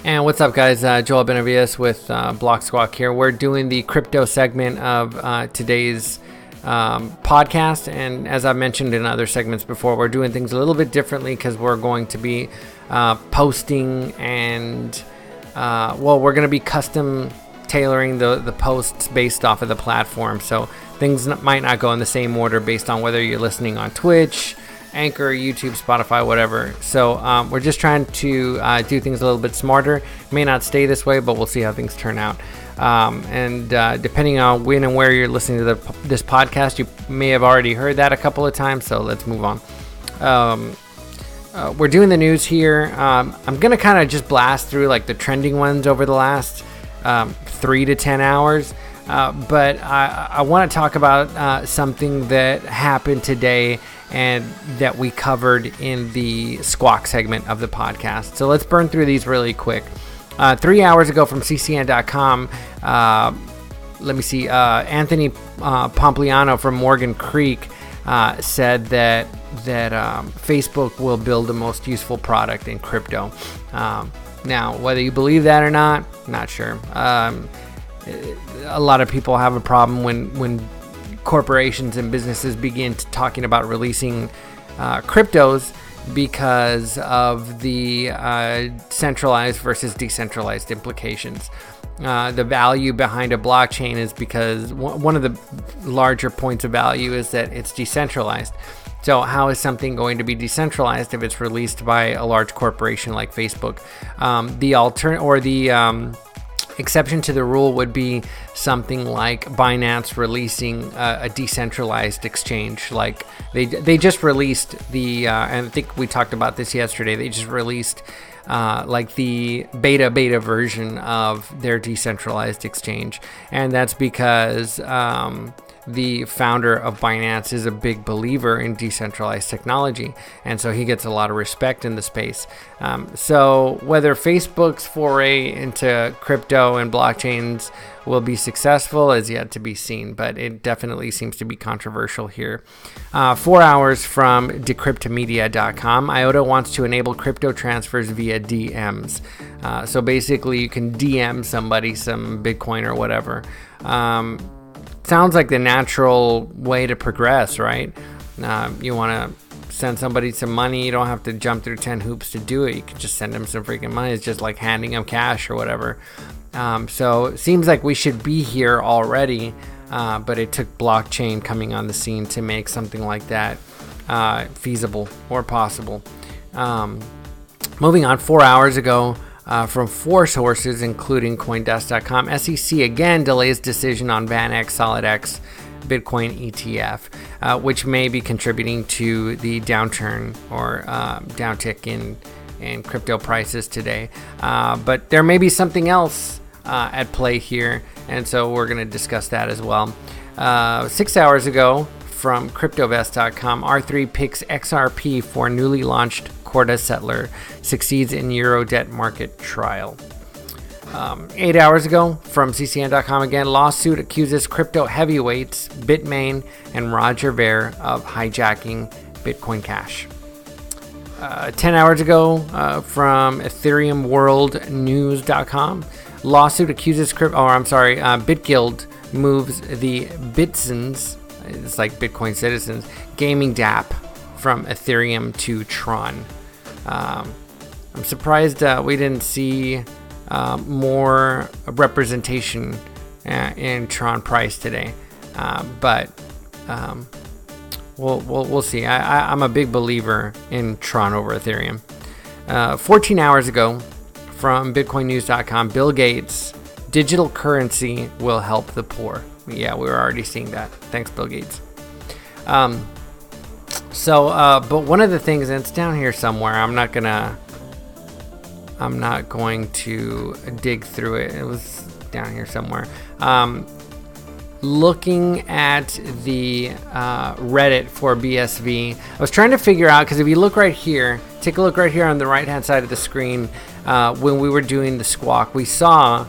And what's up, guys? Joel Benavides with BlokSquawk here. We're doing the crypto segment of today's podcast. And as I've mentioned in other segments before, we're doing things a little bit differently because we're going to be posting and, we're going to be custom tailoring the posts based off of the platform. So things might not go in the same order based on whether you're listening on Twitch, Anchor, YouTube, Spotify, whatever. So we're just trying to do things a little bit smarter. May not stay this way, but we'll see how things turn out. And depending on when and where you're listening to this podcast, you may have already heard that a couple of times. So let's move on. We're doing the news here. I'm going to kind of just blast through like the trending ones over the last 3 to 10 hours. But I want to talk about something that happened today and that we covered in the Squawk segment of the podcast. So let's burn through these really quick. 3 hours ago from ccn.com, let me see, Anthony Pompliano from Morgan Creek said that Facebook will build the most useful product in crypto. Now, whether you believe that or not, not sure. A lot of people have a problem when corporations and businesses begin talking about releasing cryptos because of the centralized versus decentralized implications. The value behind a blockchain is because one of the larger points of value is that it's decentralized. So how is something going to be decentralized if it's released by a large corporation like Facebook? The exception to the rule would be something like Binance releasing a decentralized exchange. Like they just released and I think we talked about this yesterday. They just released like the beta version of their decentralized exchange, and that's because the founder of Binance is a big believer in decentralized technology, and so he gets a lot of respect in the space. So whether Facebook's foray into crypto and blockchains will be successful is yet to be seen, but it definitely seems to be controversial here. 4 hours from decryptmedia.com, IOTA wants to enable crypto transfers via DMs. So basically you can DM somebody some Bitcoin or whatever. Sounds like the natural way to progress, right? You want to send somebody some money, you don't have to jump through 10 hoops to do it. You can just send them some freaking money. It's just like handing them cash or whatever. So it seems like we should be here already, but it took blockchain coming on the scene to make something like that feasible or possible. Moving on, 4 hours ago, from 4 sources, including CoinDesk.com, SEC again delays decision on VanEck SolidX Bitcoin ETF, which may be contributing to the downturn or downtick in crypto prices today. But there may be something else at play here, and so we're going to discuss that as well. 6 hours ago, from CryptoVest.com, R3 picks XRP for newly launched Corda Settler, succeeds in Euro debt market trial. 8 hours ago, from CCN.com again, lawsuit accuses crypto heavyweights Bitmain and Roger Ver of hijacking Bitcoin Cash. 10 hours ago, from EthereumWorldNews.com, lawsuit accuses BitGuild moves the Bitsons, it's like Bitcoin Citizens, gaming dApp from Ethereum to Tron. I'm surprised we didn't see more representation in Tron price today, but we'll see. I'm a big believer in Tron over Ethereum. 14 hours ago, from BitcoinNews.com, Bill Gates, digital currency will help the poor. Yeah, we were already seeing that. Thanks, Bill Gates. But one of the things, and it's down here somewhere, I'm not going to dig through it. It was down here somewhere. Looking at the Reddit for BSV, I was trying to figure out, because if you look right here, take a look right here on the right hand side of the screen, when we were doing the Squawk, we saw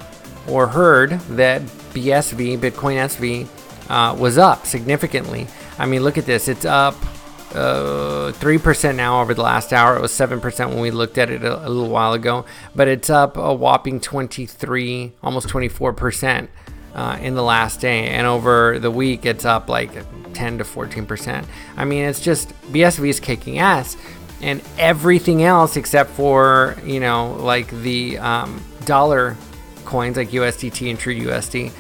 or heard that Bitcoin SV was up significantly. I mean, look at this. It's up 3% now over the last hour. It was 7% when we looked at it a little while ago, but it's up a whopping 23, almost 24% in the last day. And over the week, it's up like 10 to 14%. I mean, it's just BSV is kicking ass, and everything else except for, you know, like the dollar coins like USDT and True USD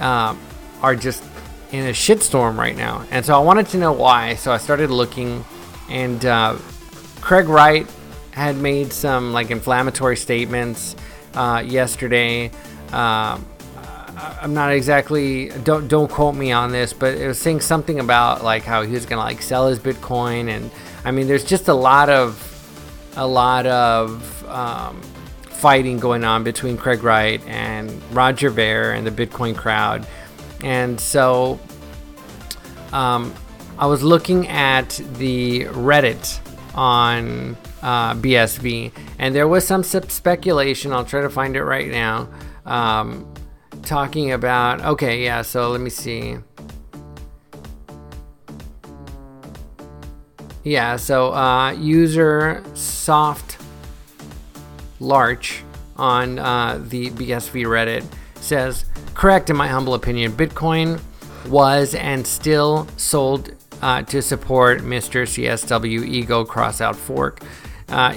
are just in a shitstorm right now. And so I wanted to know why. So I started looking, and Craig Wright had made some like inflammatory statements yesterday. I'm not exactly, don't quote me on this, but it was saying something about like how he was gonna like sell his Bitcoin. And I mean, there's just a lot of fighting going on between Craig Wright and Roger Ver and the Bitcoin crowd. And so I was looking at the Reddit on BSV, and there was some speculation. I'll try to find it right now. Talking about, okay, yeah, so let me see. Yeah, so user Soft Larch on the BSV Reddit says, correct in my humble opinion, Bitcoin was and still sold to support Mr. CSW Ego crossout fork.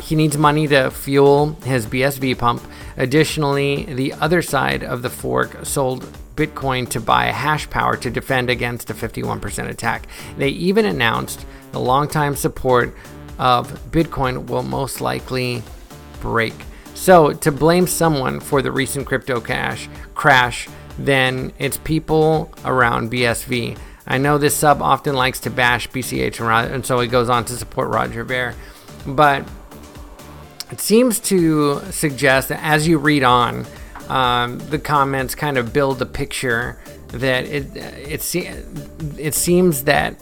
He needs money to fuel his BSV pump. Additionally, the other side of the fork sold Bitcoin to buy hash power to defend against a 51% attack. They even announced the longtime support of Bitcoin will most likely break. So to blame someone for the recent crypto crash, then it's people around BSV. I know this sub often likes to bash BCH, and so he goes on to support Roger Ver. But it seems to suggest that as you read on, the comments kind of build a picture that it seems that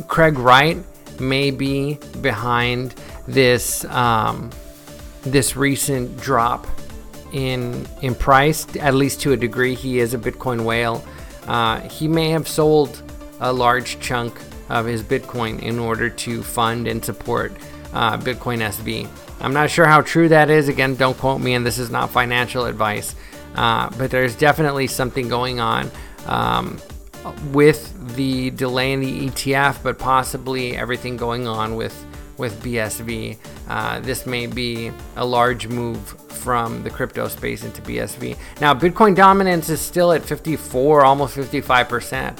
Craig Wright may be behind this this recent drop in price, at least to a degree. He is a Bitcoin whale. He may have sold a large chunk of his Bitcoin in order to fund and support Bitcoin SV. I'm not sure how true that is. Again, don't quote me, and this is not financial advice. But there's definitely something going on with the delay in the ETF, but possibly everything going on with BSV. This may be a large move from the crypto space into BSV. Now, Bitcoin dominance is still at 54, almost 55%,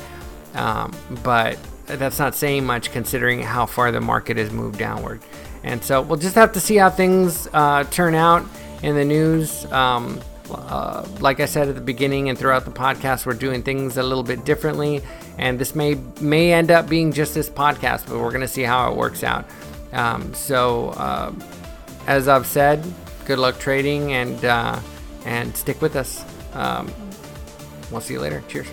but that's not saying much considering how far the market has moved downward. And so we'll just have to see how things turn out in the news. Like I said at the beginning and throughout the podcast, we're doing things a little bit differently, and this may end up being just this podcast, but we're going to see how it works out. As I've said, good luck trading, and stick with us. We'll see you later. Cheers.